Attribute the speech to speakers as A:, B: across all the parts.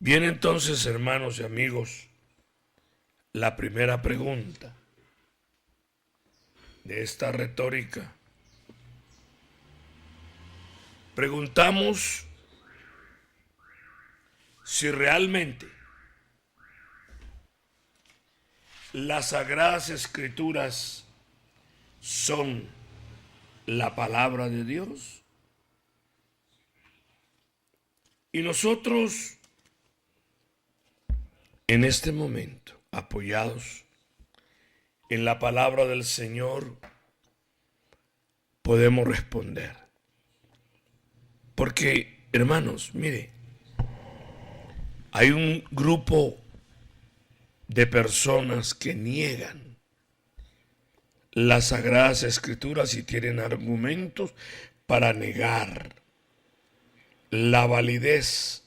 A: Bien, entonces, hermanos y amigos, la primera pregunta de esta retórica. Preguntamos si realmente las Sagradas Escrituras son la palabra de Dios. Y nosotros, en este momento, apoyados en la palabra del Señor, podemos responder. Porque, hermanos, mire, hay un grupo de personas que niegan las Sagradas Escrituras y tienen argumentos para negar la validez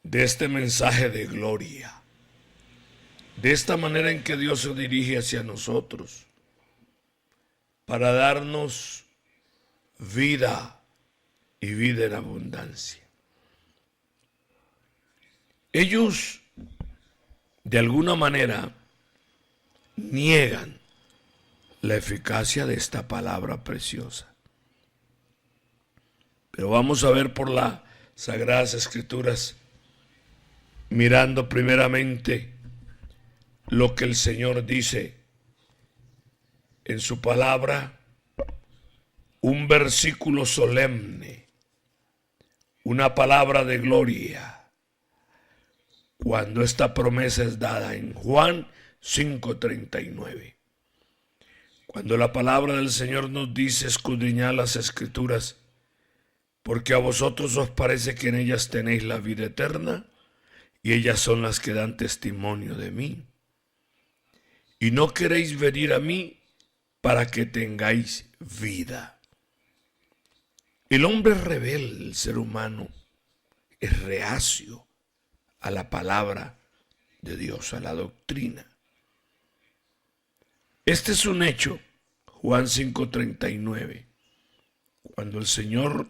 A: de este mensaje de gloria, de esta manera en que Dios se dirige hacia nosotros para darnos vida y vida en abundancia. Ellos, de alguna manera, niegan la eficacia de esta palabra preciosa. Pero vamos a ver por las Sagradas Escrituras, mirando primeramente lo que el Señor dice en su palabra, un versículo solemne, una palabra de gloria, cuando esta promesa es dada en Juan 5:39. Cuando la palabra del Señor nos dice escudriñad las Escrituras, porque a vosotros os parece que en ellas tenéis la vida eterna, y ellas son las que dan testimonio de mí. Y no queréis venir a mí para que tengáis vida. El hombre rebelde, el ser humano, es reacio a la palabra de Dios, a la doctrina. Este es un hecho, Juan 5:39, cuando el Señor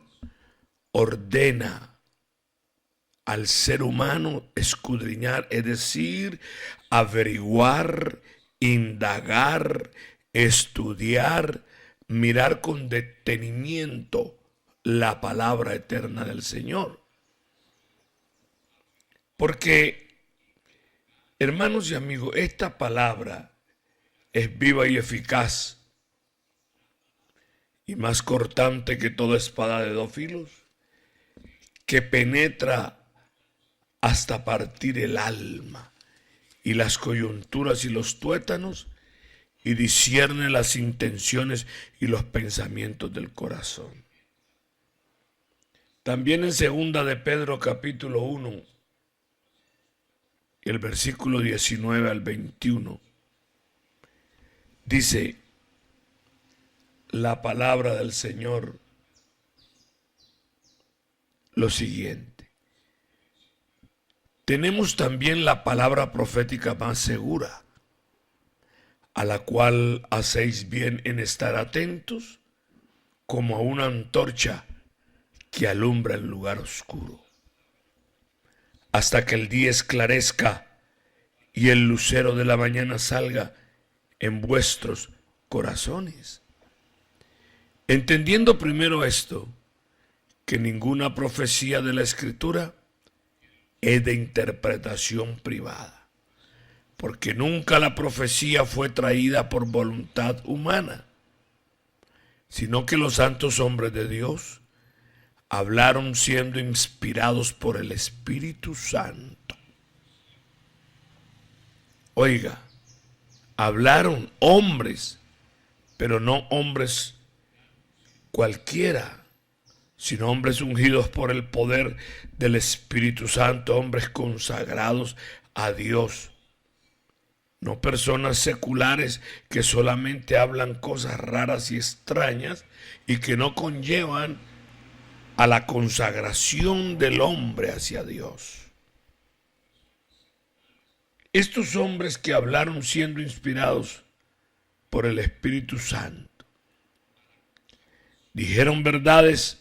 A: ordena al ser humano escudriñar, es decir, averiguar, indagar, estudiar, mirar con detenimiento la palabra eterna del Señor. Porque, hermanos y amigos, esta palabra es viva y eficaz y más cortante que toda espada de dos filos, que penetra hasta partir el alma y las coyunturas y los tuétanos, y discierne las intenciones y los pensamientos del corazón. También en segunda de Pedro capítulo 1, el versículo 19 al 21, dice la palabra del Señor lo siguiente: tenemos también la palabra profética más segura, a la cual hacéis bien en estar atentos, como a una antorcha que alumbra el lugar oscuro, hasta que el día esclarezca y el lucero de la mañana salga en vuestros corazones. Entendiendo primero esto, que ninguna profecía de la Escritura es de interpretación privada, porque nunca la profecía fue traída por voluntad humana, sino que los santos hombres de Dios hablaron siendo inspirados por el Espíritu Santo. Oiga, hablaron hombres, pero no hombres cualquiera, sino hombres ungidos por el poder del Espíritu Santo, hombres consagrados a Dios. No personas seculares que solamente hablan cosas raras y extrañas y que no conllevan a la consagración del hombre hacia Dios. Estos hombres que hablaron siendo inspirados por el Espíritu Santo dijeron verdades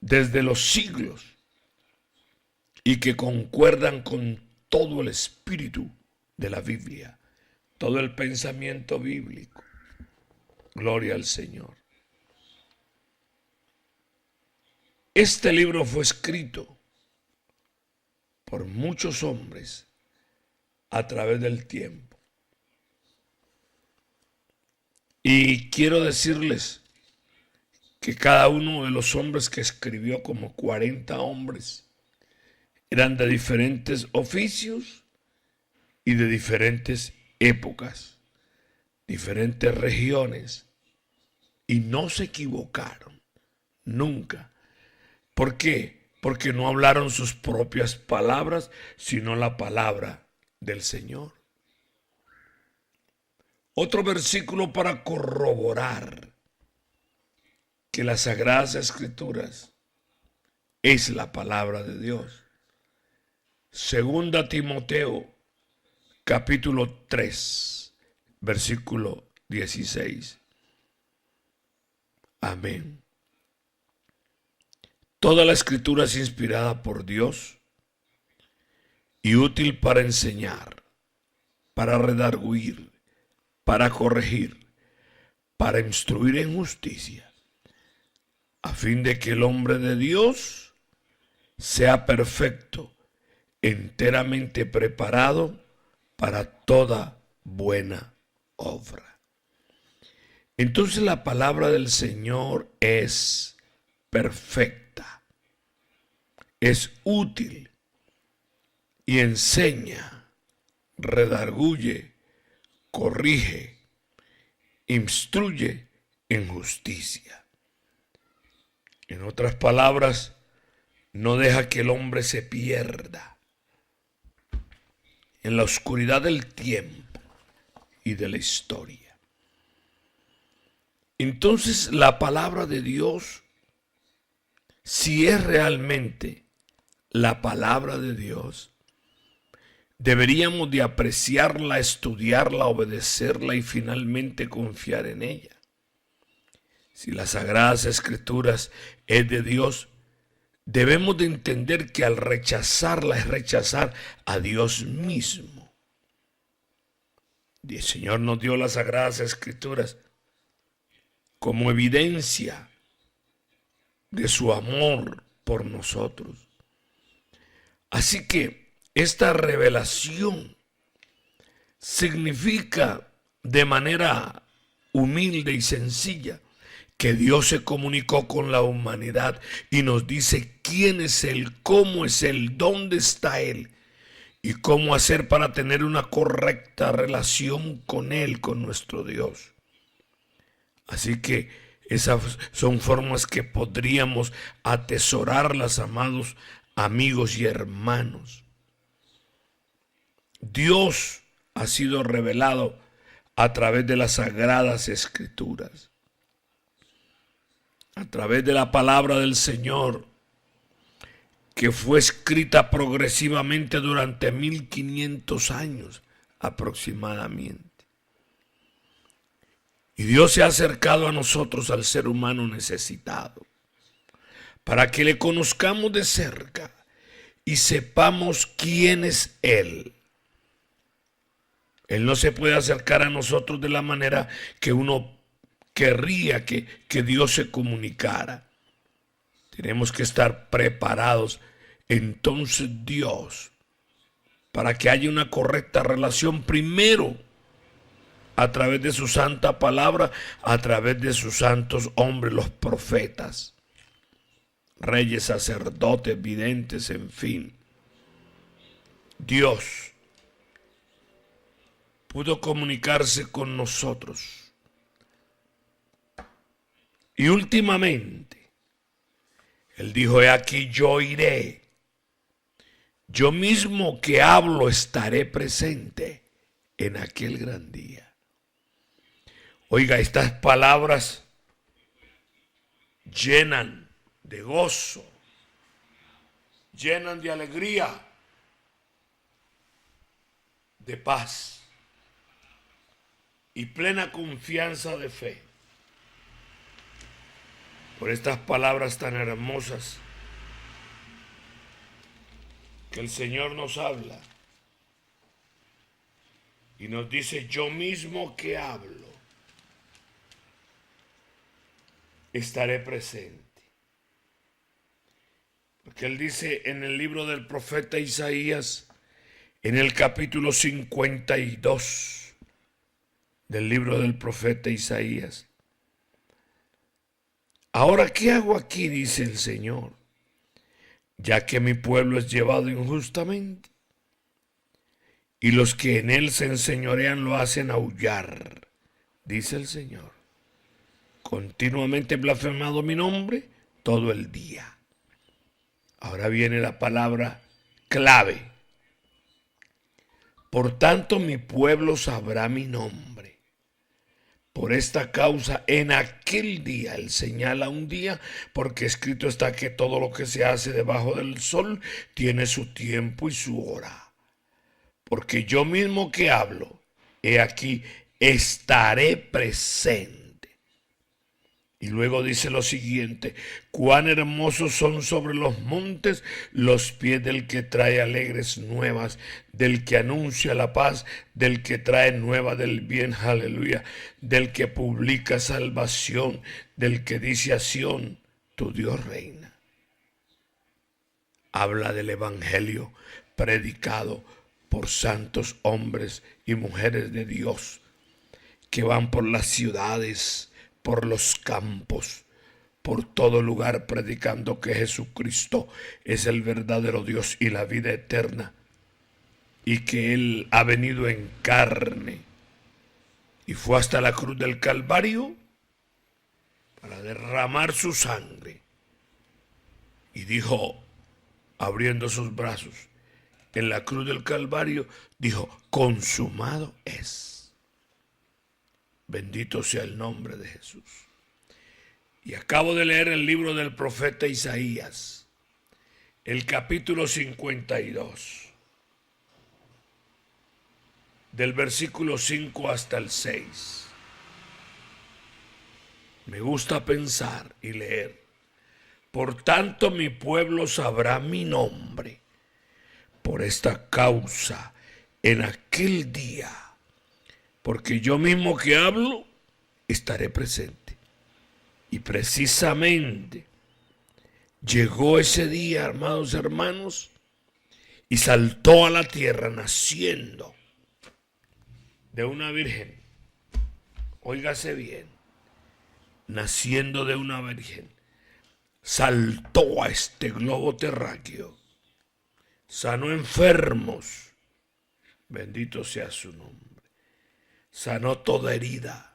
A: desde los siglos y que concuerdan con todo el espíritu de la Biblia, todo el pensamiento bíblico. Gloria al Señor. Este libro fue escrito por muchos hombres a través del tiempo. Y quiero decirles que cada uno de los hombres que escribió, como 40 hombres, eran de diferentes oficios y de diferentes épocas, diferentes regiones, y no se equivocaron nunca. ¿Por qué? Porque no hablaron sus propias palabras, sino la palabra del Señor. Otro versículo para corroborar que las Sagradas Escrituras es la palabra de Dios. Segunda Timoteo, capítulo 3, versículo 16. Amén. Toda la Escritura es inspirada por Dios y útil para enseñar, para redarguir, para corregir, para instruir en justicia, a fin de que el hombre de Dios sea perfecto, enteramente preparado para toda buena obra. Entonces la palabra del Señor es perfecta, es útil y enseña, redarguye, corrige, instruye en justicia. En otras palabras, no deja que el hombre se pierda en la oscuridad del tiempo y de la historia. Entonces, la palabra de Dios, si es realmente la palabra de Dios, deberíamos de apreciarla, estudiarla, obedecerla y finalmente confiar en ella. Si las Sagradas Escrituras es de Dios, debemos de entender que al rechazarla es rechazar a Dios mismo. Y el Señor nos dio las Sagradas Escrituras como evidencia de su amor por nosotros. Así que esta revelación significa de manera humilde y sencilla que Dios se comunicó con la humanidad y nos dice quién es Él, cómo es Él, dónde está Él y cómo hacer para tener una correcta relación con Él, con nuestro Dios. Así que esas son formas que podríamos atesorarlas, amados amigos y hermanos. Dios ha sido revelado a través de las Sagradas Escrituras, a través de la palabra del Señor, que fue escrita progresivamente durante 1500 años aproximadamente. Y Dios se ha acercado a nosotros, al ser humano necesitado, para que le conozcamos de cerca y sepamos quién es Él. Él no se puede acercar a nosotros de la manera que uno querría que Dios se comunicara. Tenemos que estar preparados. Entonces Dios, para que haya una correcta relación, primero a través de su santa palabra, a través de sus santos hombres, los profetas, reyes, sacerdotes, videntes, en fin. Dios pudo comunicarse con nosotros. Y últimamente, Él dijo, he aquí yo iré. Yo mismo que hablo estaré presente en aquel gran día. Oiga, estas palabras llenan de gozo, llenan de alegría, de paz y plena confianza de fe. por estas palabras tan hermosas que el Señor nos habla y nos dice: yo mismo que hablo, estaré presente. Porque Él dice en el libro del profeta Isaías, en el capítulo 52 del libro del profeta Isaías: ahora, ¿qué hago aquí? Dice el Señor, ya que mi pueblo es llevado injustamente, y los que en él se enseñorean lo hacen aullar, dice el Señor. Continuamente he blasfemado mi nombre todo el día. Ahora viene la palabra clave. Por tanto, mi pueblo sabrá mi nombre. Por esta causa, en aquel día, Él señala un día, porque escrito está que todo lo que se hace debajo del sol tiene su tiempo y su hora. Porque yo mismo que hablo, he aquí, estaré presente. Y luego dice lo siguiente: cuán hermosos son sobre los montes los pies del que trae alegres nuevas, del que anuncia la paz, del que trae nueva del bien, aleluya, del que publica salvación, del que dice a Sión, tu Dios reina. Habla del evangelio predicado por santos hombres y mujeres de Dios que van por las ciudades, por los campos, por todo lugar predicando que Jesucristo es el verdadero Dios y la vida eterna, y que Él ha venido en carne y fue hasta la cruz del Calvario para derramar su sangre. Y dijo, abriendo sus brazos, en la cruz del Calvario, dijo: consumado es. Bendito sea el nombre de Jesús. Y acabo de leer el libro del profeta Isaías, el capítulo 52, del versículo 5 hasta el 6. Me gusta pensar y leer: por tanto, mi pueblo sabrá mi nombre. Por esta causa, en aquel día, porque yo mismo que hablo, estaré presente. Y precisamente llegó ese día, amados hermanos, y saltó a la tierra naciendo de una virgen. Óigase bien, naciendo de una virgen, saltó a este globo terráqueo, sanó enfermos, bendito sea su nombre, sanó toda herida,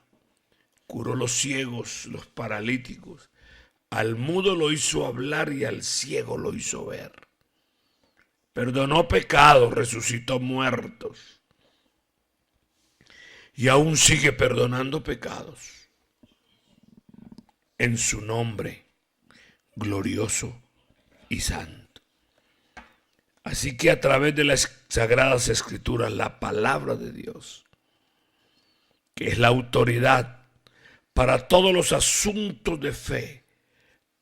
A: curó los ciegos, los paralíticos, al mudo lo hizo hablar y al ciego lo hizo ver. Perdonó pecados, resucitó muertos y aún sigue perdonando pecados en su nombre glorioso y santo. Así que a través de las Sagradas Escrituras, la palabra de Dios, que es la autoridad para todos los asuntos de fe,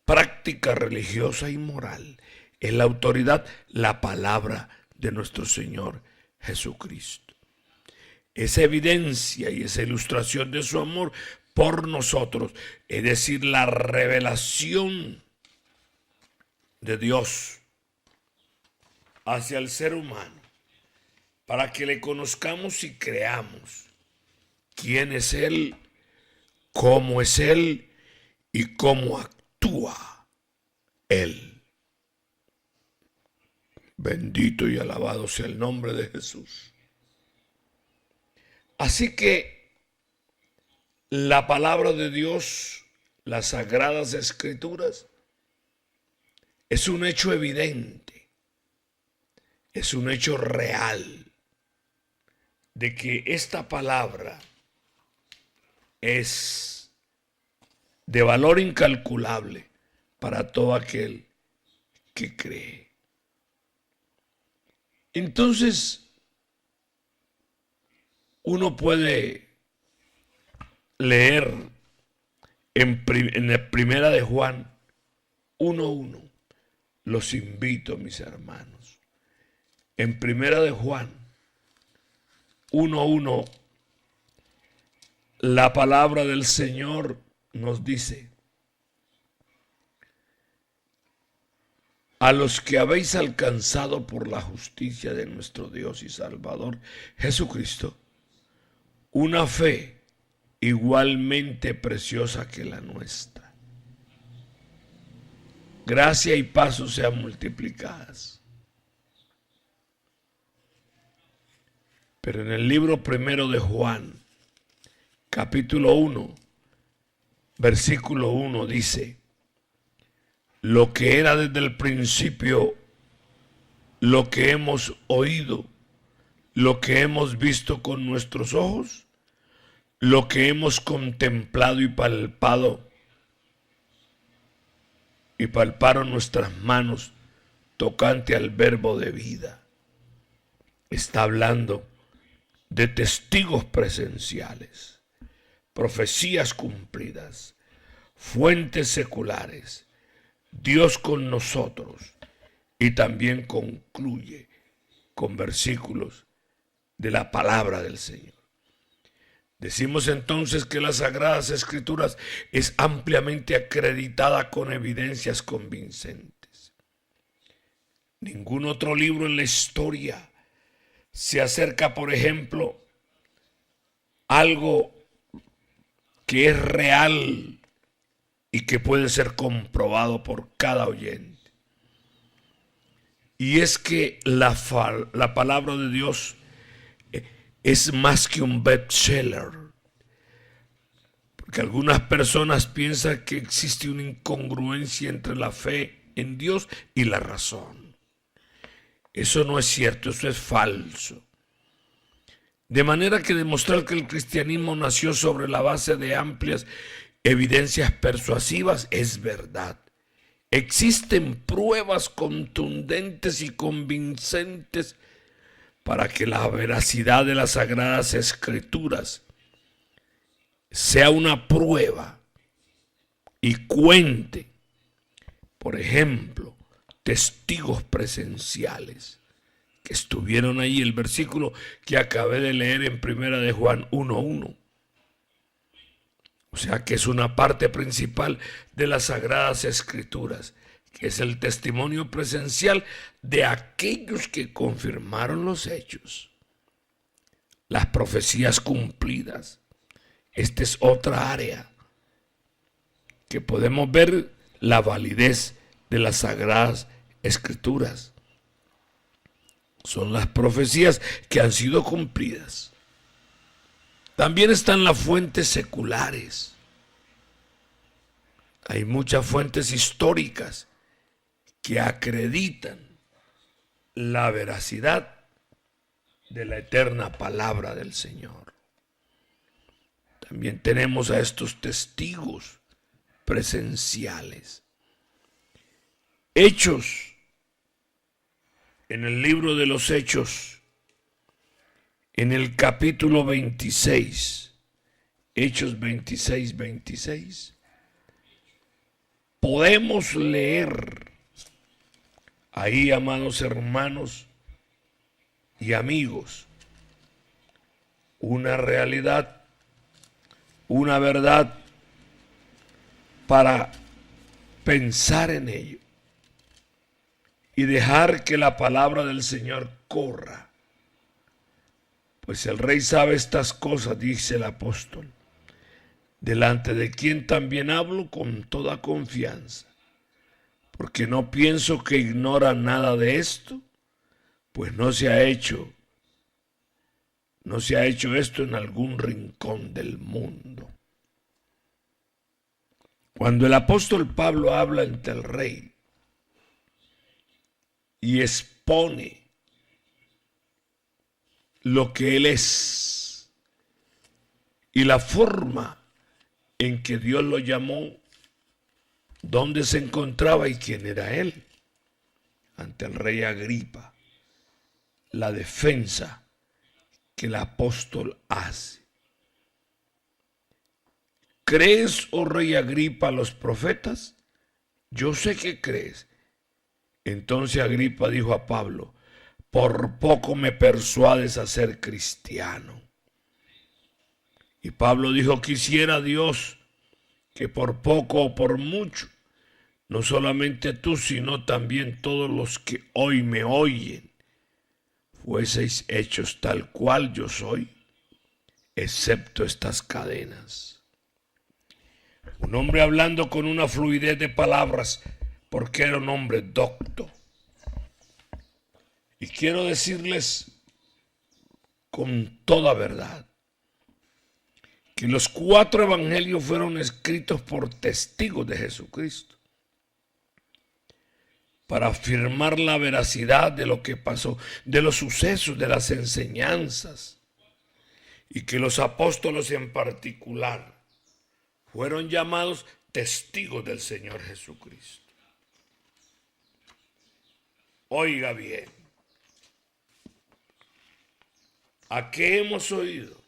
A: práctica religiosa y moral, es la autoridad, la palabra de nuestro Señor Jesucristo. Esa evidencia y esa ilustración de su amor por nosotros, es decir, la revelación de Dios hacia el ser humano, para que le conozcamos y creamos quién es Él, cómo es Él y cómo actúa Él. Bendito y alabado sea el nombre de Jesús. Así que la palabra de Dios, las Sagradas Escrituras, es un hecho evidente, es un hecho real de que esta palabra es de valor incalculable para todo aquel que cree. Entonces, uno puede leer en la primera de Juan 1:1. Los invito, mis hermanos. En primera de Juan 1:1, la palabra del Señor nos dice: a los que habéis alcanzado por la justicia de nuestro Dios y Salvador Jesucristo, una fe igualmente preciosa que la nuestra. Gracia y paz sean multiplicadas. Pero en el libro primero de Juan, capítulo 1, versículo 1 dice: lo que era desde el principio, lo que hemos oído, lo que hemos visto con nuestros ojos, lo que hemos contemplado y palparon nuestras manos tocante al verbo de vida. Está hablando de testigos presenciales, profecías cumplidas, fuentes seculares, Dios con nosotros, y también concluye con versículos de la palabra del Señor. Decimos entonces que las Sagradas Escrituras es ampliamente acreditada con evidencias convincentes. Ningún otro libro en la historia se acerca, por ejemplo, a algo que es real y que puede ser comprobado por cada oyente. Y es que la palabra de Dios es más que un bestseller. Porque algunas personas piensan que existe una incongruencia entre la fe en Dios y la razón. Eso no es cierto, eso es falso. De manera que demostrar que el cristianismo nació sobre la base de amplias evidencias persuasivas es verdad. Existen pruebas contundentes y convincentes para que la veracidad de las Sagradas Escrituras sea una prueba y cuente, por ejemplo, testigos presenciales que estuvieron ahí. El versículo que acabé de leer en primera de Juan 1:1. O sea que es una parte principal de las Sagradas Escrituras, que es el testimonio presencial de aquellos que confirmaron los hechos, las profecías cumplidas. Esta es otra área que podemos ver la validez de las Sagradas Escrituras. Son las profecías que han sido cumplidas. También están las fuentes seculares. Hay muchas fuentes históricas que acreditan la veracidad de la eterna palabra del Señor. También tenemos a estos testigos presenciales. Hechos, en el libro de los Hechos, en el capítulo 26, Hechos 26, podemos leer ahí, amados hermanos y amigos, una realidad, una verdad para pensar en ello y dejar que la palabra del Señor corra. Pues el Rey sabe estas cosas, dice el apóstol, delante de quien también hablo con toda confianza, porque no pienso que ignora nada de esto, pues no se ha hecho esto en algún rincón del mundo. Cuando el apóstol Pablo habla ante el Rey y expone lo que él es y la forma en que Dios lo llamó, dónde se encontraba y quién era él, ante el rey Agripa, la defensa que el apóstol hace. ¿crees, oh rey Agripa, a los profetas? Yo sé que crees. Entonces Agripa dijo a Pablo, por poco me persuades a ser cristiano. Y Pablo dijo, quisiera Dios que por poco o por mucho, no solamente tú, sino también todos los que hoy me oyen, fueseis hechos tal cual yo soy, excepto estas cadenas. Un hombre hablando con una fluidez de palabras, porque era un hombre docto. Y quiero decirles con toda verdad que los 4 evangelios fueron escritos por testigos de Jesucristo para afirmar la veracidad de lo que pasó, de los sucesos, de las enseñanzas, y que los apóstoles en particular fueron llamados testigos del Señor Jesucristo. Oiga bien, ¿a qué hemos oído?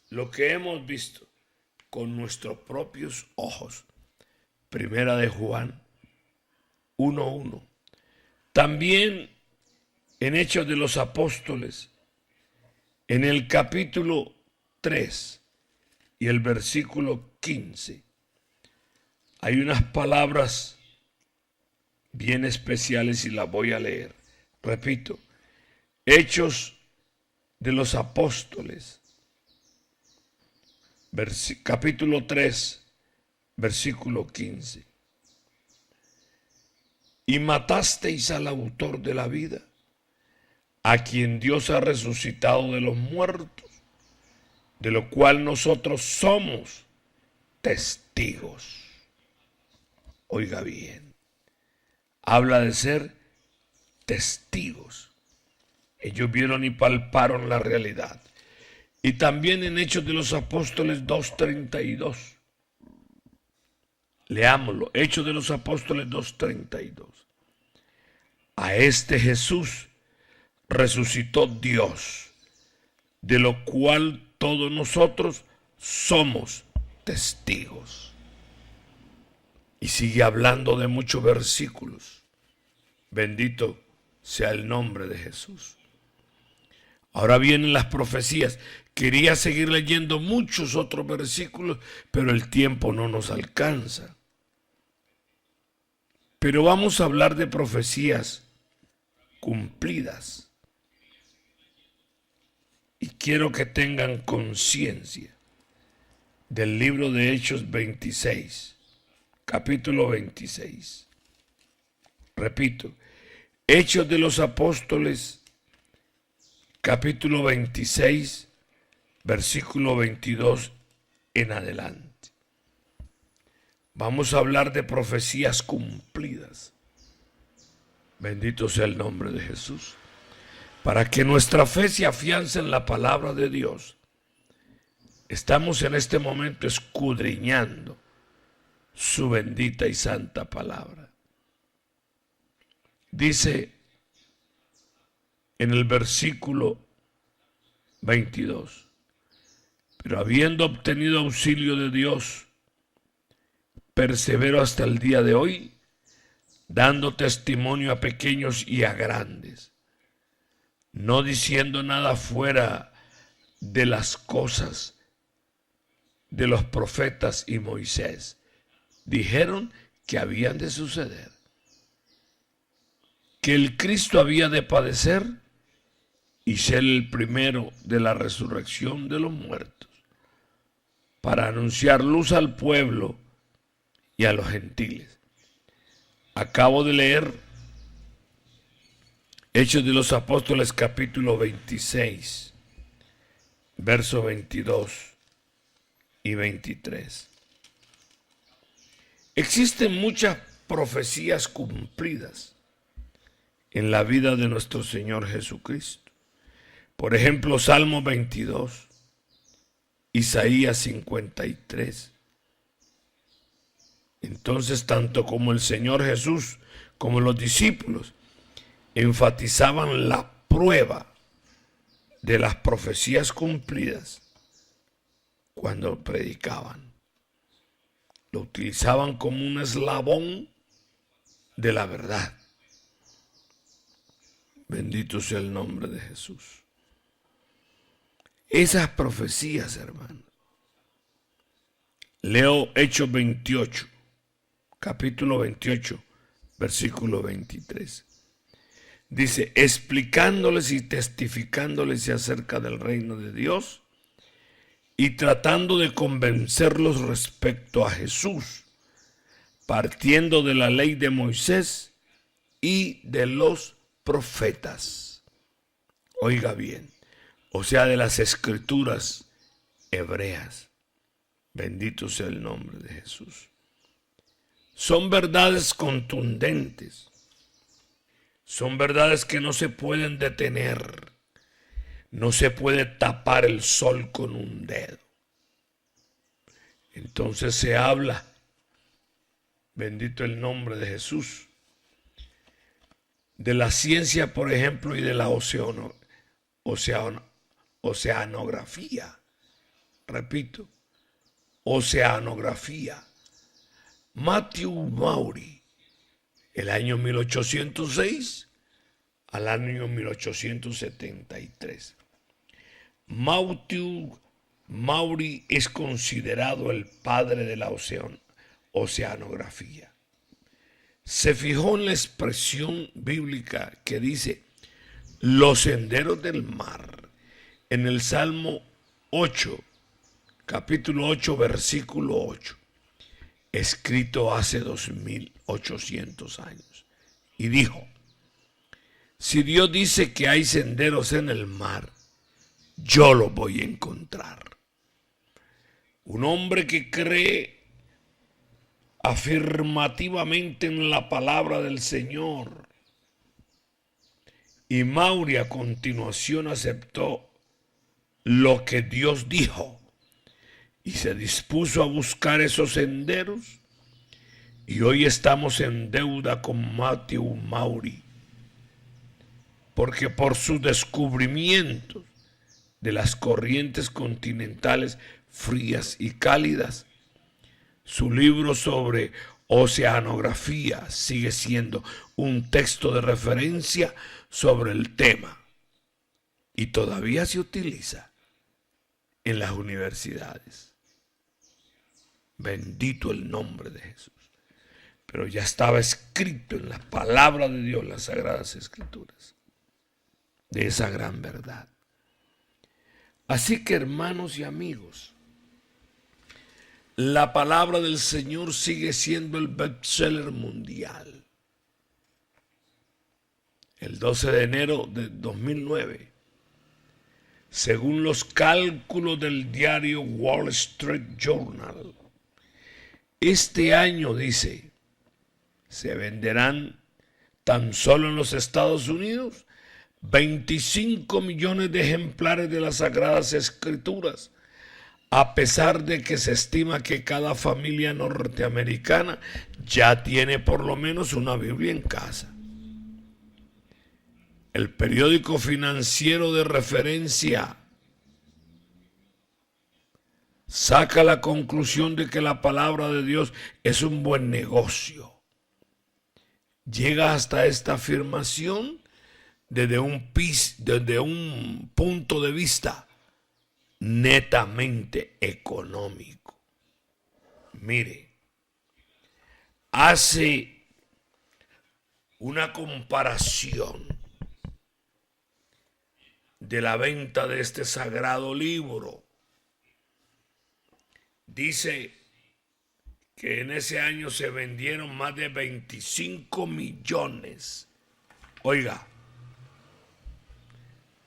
A: Lo que hemos visto con nuestros propios ojos. Primera de Juan 1:1. También en Hechos de los Apóstoles, en el capítulo 3 y el versículo 15, hay unas palabras bien especiales y las voy a leer. Repito, Hechos de los Apóstoles, capítulo 3, versículo 15. Y matasteis al autor de la vida, a quien Dios ha resucitado de los muertos, de lo cual nosotros somos testigos. Oiga bien, habla de ser testigos. Ellos vieron y palparon la realidad. Y también en Hechos de los Apóstoles 2:32. Leámoslo, Hechos de los Apóstoles 2:32. A este Jesús resucitó Dios, de lo cual todos nosotros somos testigos. Y sigue hablando de muchos versículos. Bendito sea el nombre de Jesús. Ahora vienen las profecías. Quería seguir leyendo muchos otros versículos, pero el tiempo no nos alcanza. Pero vamos a hablar de profecías cumplidas. Y quiero que tengan conciencia del libro de Hechos 26, capítulo 26. Repito, Hechos de los Apóstoles, capítulo 26, versículo 22 en adelante. Vamos a hablar de profecías cumplidas. Bendito sea el nombre de Jesús. Para que nuestra fe se afiance en la palabra de Dios, estamos en este momento escudriñando su bendita y santa palabra. Dice en el versículo 22, pero habiendo obtenido auxilio de Dios, persevero hasta el día de hoy, dando testimonio a pequeños y a grandes, no diciendo nada fuera de las cosas de los profetas y Moisés. Dijeron que habían de suceder, que el Cristo había de padecer y ser el primero de la resurrección de los muertos, para anunciar luz al pueblo y a los gentiles. Acabo de leer Hechos de los Apóstoles capítulo 26, versos 22 y 23. Existen muchas profecías cumplidas en la vida de nuestro Señor Jesucristo. Por ejemplo, Salmo 22, Isaías 53. Entonces, tanto como el Señor Jesús como los discípulos enfatizaban la prueba de las profecías cumplidas cuando predicaban. Lo utilizaban como un eslabón de la verdad. Bendito sea el nombre de Jesús. Esas profecías, hermanos. Leo Hechos 28, capítulo 28, versículo 23. Dice, explicándoles y testificándoles acerca del reino de Dios y tratando de convencerlos respecto a Jesús, partiendo de la ley de Moisés y de los profetas. Oiga bien, o sea, de las escrituras hebreas. Bendito sea el nombre de Jesús. Son verdades contundentes. Son verdades que no se pueden detener. No se puede tapar el sol con un dedo. Entonces se habla, bendito el nombre de Jesús, de la ciencia, por ejemplo, y de la oceanografía. Repito, oceanografía. Matthew Maury, el año 1806 al año 1873. Matthew Maury es considerado el padre de la oceanografía. Se fijó en la expresión bíblica que dice los senderos del mar en el Salmo 8, capítulo 8, versículo 8, escrito hace 2800 años. Y dijo, si Dios dice que hay senderos en el mar, yo los voy a encontrar. Un hombre que cree afirmativamente en la palabra del Señor. Y Maury a continuación aceptó lo que Dios dijo y se dispuso a buscar esos senderos. Y hoy estamos en deuda con Matthew Maury, porque por sus descubrimientos de las corrientes continentales frías y cálidas, su libro sobre oceanografía sigue siendo un texto de referencia sobre el tema y todavía se utiliza en las universidades. Bendito el nombre de Jesús. Pero ya estaba escrito en la palabra de Dios, las Sagradas Escrituras, de esa gran verdad. Así que, hermanos y amigos, la palabra del Señor sigue siendo el bestseller mundial. El 12 de enero de 2009, según los cálculos del diario Wall Street Journal, este año, dice, se venderán tan solo en los Estados Unidos 25 millones de ejemplares de las Sagradas Escrituras, a pesar de que se estima que cada familia norteamericana ya tiene por lo menos una Biblia en casa. El periódico financiero de referencia saca la conclusión de que la palabra de Dios es un buen negocio. Llega hasta esta afirmación desde un punto de vista netamente económico. Mire, hace una comparación de la venta de este sagrado libro. Dice que en ese año se vendieron más de 25 millones. Oiga,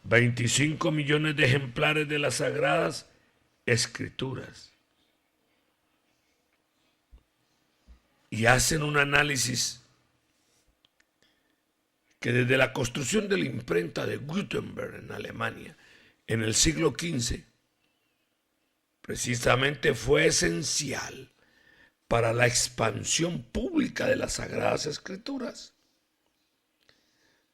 A: 25 millones de ejemplares de las Sagradas Escrituras. Y hacen un análisis que desde la construcción de la imprenta de Gutenberg en Alemania en el siglo XV, precisamente fue esencial para la expansión pública de las Sagradas Escrituras.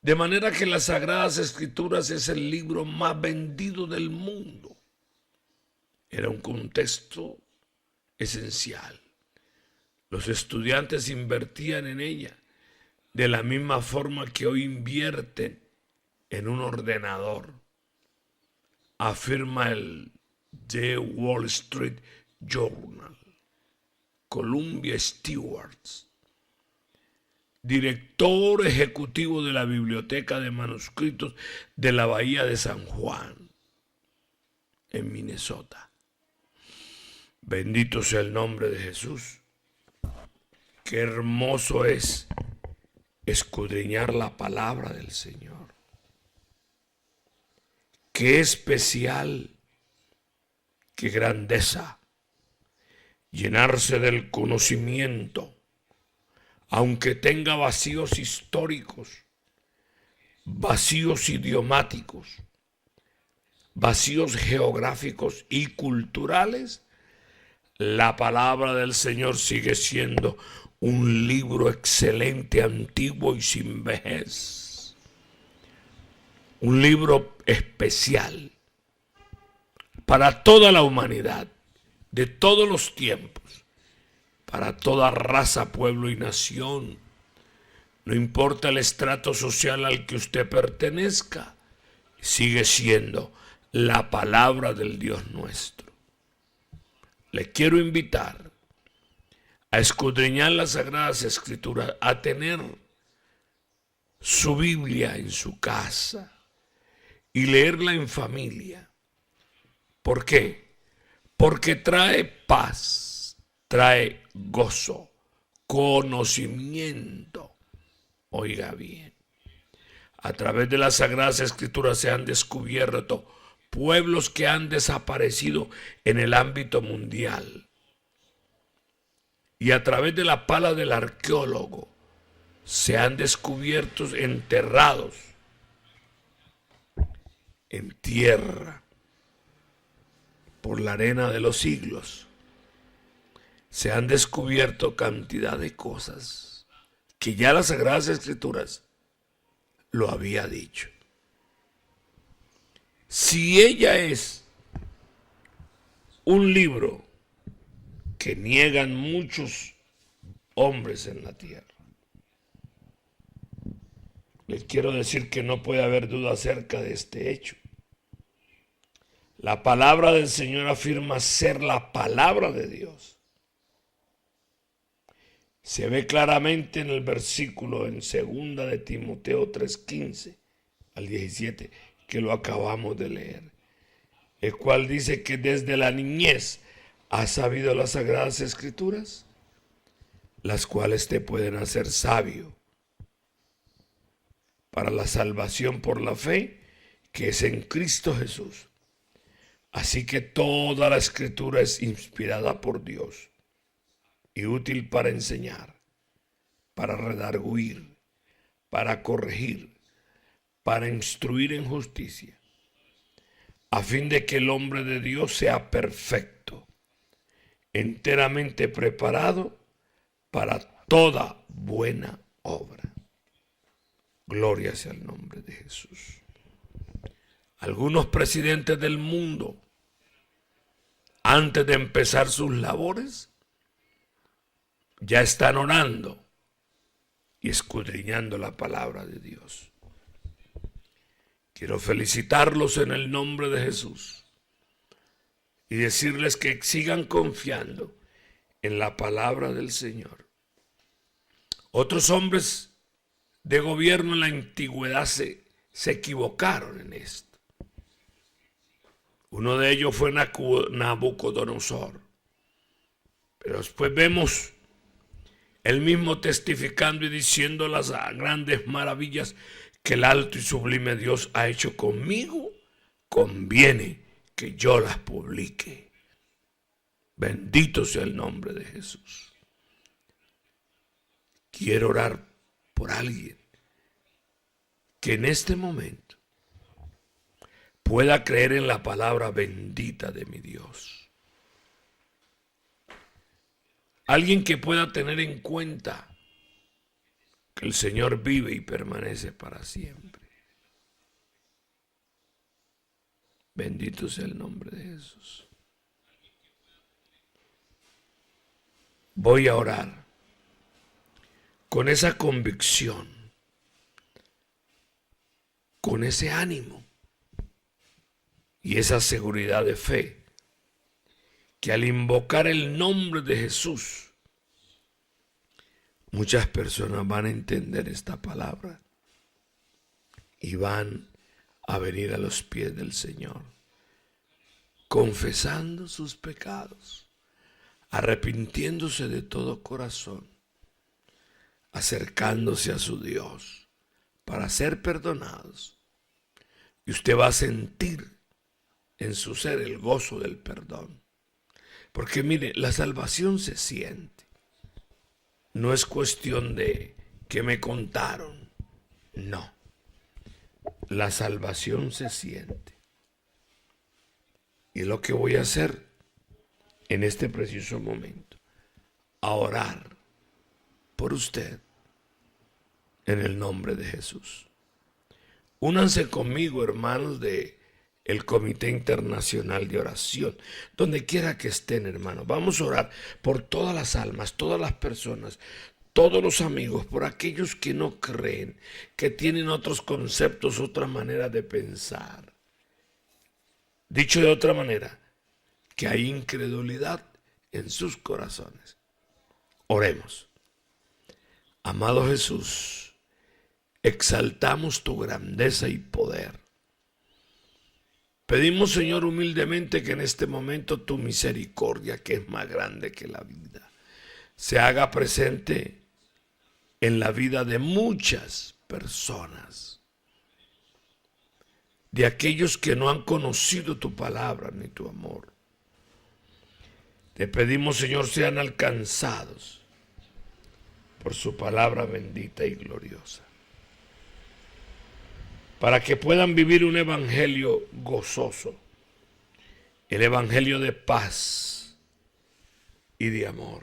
A: De manera que las Sagradas Escrituras es el libro más vendido del mundo. Era un contexto esencial. Los estudiantes invertían en ella de la misma forma que hoy invierten en un ordenador, afirma el The Wall Street Journal. Columbia Stewards, director ejecutivo de la Biblioteca de Manuscritos de la Bahía de San Juan, en Minnesota. Bendito sea el nombre de Jesús. Qué hermoso es escudriñar la palabra del Señor. Qué especial, qué grandeza, llenarse del conocimiento, aunque tenga vacíos históricos, vacíos idiomáticos, vacíos geográficos y culturales. La palabra del Señor sigue siendo un libro excelente, antiguo y sin vejez. Un libro especial para toda la humanidad, de todos los tiempos, para toda raza, pueblo y nación. No importa el estrato social al que usted pertenezca, sigue siendo la palabra del Dios nuestro. Le quiero invitar a escudriñar las Sagradas Escrituras, a tener su Biblia en su casa y leerla en familia. ¿Por qué? Porque trae paz, trae gozo, conocimiento. Oiga bien, a través de las Sagradas Escrituras se han descubierto pueblos que han desaparecido en el ámbito mundial. Y a través de la pala del arqueólogo se han descubierto enterrados en tierra por la arena de los siglos. Se han descubierto cantidad de cosas que ya las Sagradas Escrituras lo había dicho. Si ella es un libro que niegan muchos hombres en la tierra, les quiero decir que no puede haber duda acerca de este hecho. La palabra del Señor afirma ser la palabra de Dios. Se ve claramente en el versículo en 2 de Timoteo 3:15 al 17, que lo acabamos de leer, el cual dice que desde la niñez has sabido las Sagradas Escrituras, las cuales te pueden hacer sabio para la salvación por la fe que es en Cristo Jesús. Así que toda la Escritura es inspirada por Dios y útil para enseñar, para redarguir, para corregir, para instruir en justicia, a fin de que el hombre de Dios sea perfecto, enteramente preparado para toda buena obra. Gloria sea el nombre de Jesús. Algunos presidentes del mundo, antes de empezar sus labores, ya están orando y escudriñando la palabra de Dios. Quiero felicitarlos en el nombre de Jesús y decirles que sigan confiando en la palabra del Señor. Otros hombres de gobierno en la antigüedad se equivocaron en esto. Uno de ellos fue Nabucodonosor. Pero después vemos él mismo testificando y diciendo las grandes maravillas que el alto y sublime Dios ha hecho conmigo. Conviene que yo las publique. Bendito sea el nombre de Jesús. Quiero orar por alguien que en este momento pueda creer en la palabra bendita de mi Dios. Alguien que pueda tener en cuenta que el Señor vive y permanece para siempre. Bendito. Bendito sea el nombre de Jesús. voy a orar con esa convicción, con ese ánimo y esa seguridad de fe, que al invocar el nombre de Jesús, muchas personas van a entender esta palabra y van a venir a los pies del Señor, confesando sus pecados, arrepintiéndose de todo corazón, acercándose a su Dios para ser perdonados. Y usted va a sentir en su ser el gozo del perdón. Porque mire, la salvación se siente. No es cuestión de que me contaron. No. La salvación se siente. Y lo que voy a hacer en este preciso momento, a orar por usted en el nombre de Jesús. Únanse conmigo, hermanos de el Comité Internacional de Oración, donde quiera que estén, hermanos. Vamos a orar por todas las almas, todas las personas, todos los amigos, por aquellos que no creen, que tienen otros conceptos, otra manera de pensar. Dicho de otra manera, que hay incredulidad en sus corazones. Oremos. Amado Jesús, exaltamos tu grandeza y poder. Pedimos, Señor, humildemente que en este momento tu misericordia, que es más grande que la vida, se haga presente en la vida de muchas personas, de aquellos que no han conocido tu palabra ni tu amor. Te pedimos, Señor, sean alcanzados por su palabra bendita y gloriosa, para que puedan vivir un evangelio gozoso, el evangelio de paz y de amor,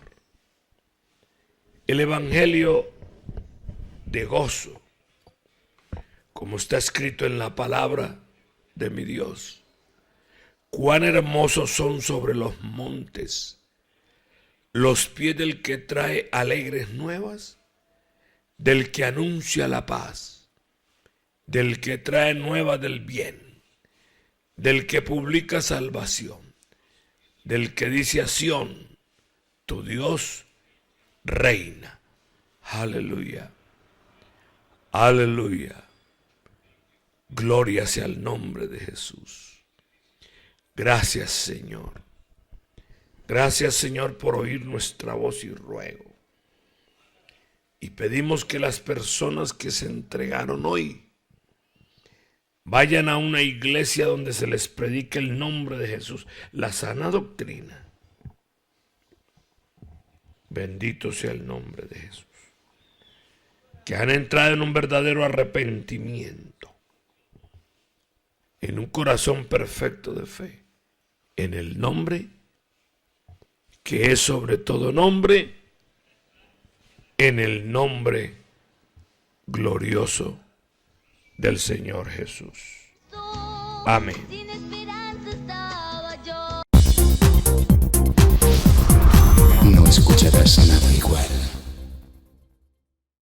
A: el evangelio de gozo, como está escrito en la palabra de mi Dios. Cuán hermosos son sobre los montes los pies del que trae alegres nuevas, del que anuncia la paz, del que trae nuevas del bien, del que publica salvación, del que dice a Sión, tu Dios reina. Aleluya, aleluya. Gloria sea el nombre de Jesús. Gracias, Señor. Gracias, Señor, por oír nuestra voz y ruego. Y pedimos que las personas que se entregaron hoy vayan a una iglesia donde se les predique el nombre de Jesús, la sana doctrina. Bendito sea el nombre de Jesús. Que han entrado en un verdadero arrepentimiento, en un corazón perfecto de fe, en el nombre que es sobre todo nombre, en el nombre glorioso del Señor Jesús. Amén.
B: No escucharás nada igual.